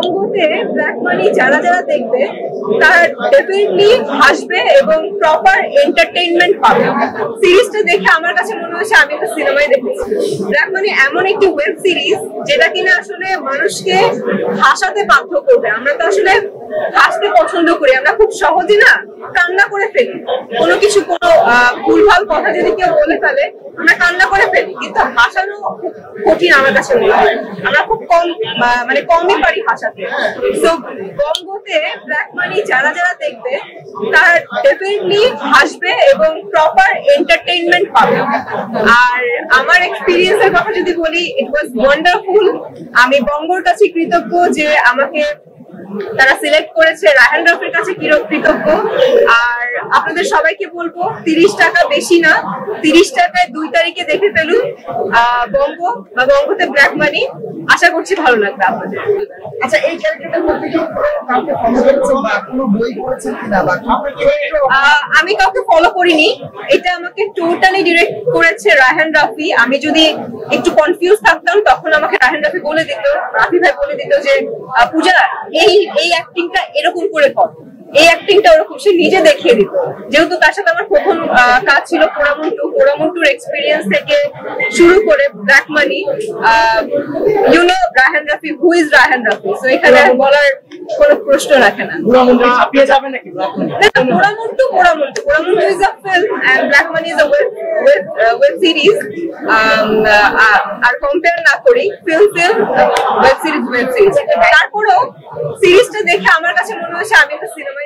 বঙ্গতে black money যারা যারা দেখবে তারা ডেফিনেটলি হাসবে এবং প্রপার এন্টারটেইনমেন্ট পাবে। সিরিজটা দেখে আমার কাছে মনে হচ্ছে আমি একটা সিনেমাই দেখেছি। ব্ল্যাক মানি এমন একটি ওয়েব সিরিজ যেটা কিনা আসলে মানুষকে হাসাতে বাধ্য করবে। আমরা তো আসলে হাসতে পছন্দ করি, আমরা খুব সহজে না কান্না করে ফেলি। কোনো কিছু কোনো ভুলভাল কথা যদি কেউ বলে ফেলে আমরা কান্না করে ফেলি, কিন্তু হাসানো কঠিন আমার কাছে মনে হয়। আমরা খুব কম মানে কমই পারি হাসাতে। তো বঙ্গতে ব্ল্যাক মানি যারা যারা দেখবে তারা ডেফিনেটলি হাসবে এবং প্রপার এন্টারটেইনমেন্ট পাবে। আর আমার এক্সপিরিয়েন্সের কথা যদি বলি, ইট ওয়াজ ওয়ান্ডারফুল। আমি বঙ্গর কাছে কৃতজ্ঞ যে আমাকে তারা সিলেক্ট করেছে, রায়হান রাফির কাছে কৃতজ্ঞ। আর আপনাদের সবাইকে বলবো 30 টাকা বেশি না, 30 টাকায় 2 তারিখে দেখে ফেলুন বঙ্গ বা বঙ্গতে ব্ল্যাক মানি। আশা করছি ভালো লাগবে আপনাদের। আচ্ছা, এই ক্যারেক্টারটার মধ্যে কি কাউকে ফলো করেছেন বা কোনো বই পড়েছেন কিনা বা আমি কাউকে ফলো করিনি, এটা আমাকে টোটালি ডিরেক্ট করেছে রায়হান রাফি। আমি যদি একটু কনফিউজ থাকতাম তখন আমাকে রায়হান রাফি বলে দিত, রাফি ভাই বলে দিত যে পূজা এই অ্যাক্টিংটা এরকম করে কর, এই অ্যাক্টিংটা ওরকম। সে নিজে দেখিয়ে দিত। যেহেতু তার সাথে আমার প্রথম কাজ ছিল পোড়ামন্টুর এক্সপিরিয়েন্স থেকে শুরু করে black money, Rayhan Rafi, who is Rayhan Rafi. তো এখানে বলার কোনো প্রশ্ন রাখে না। Poramontu is a film and black money is a web series. আর কম্পেয়ার না করি ফিল্ম ওয়েব সিরিজ। তারপরেও সিরিজটা দেখে আমার কাছে মনে হচ্ছে আমি একটা সিনেমাই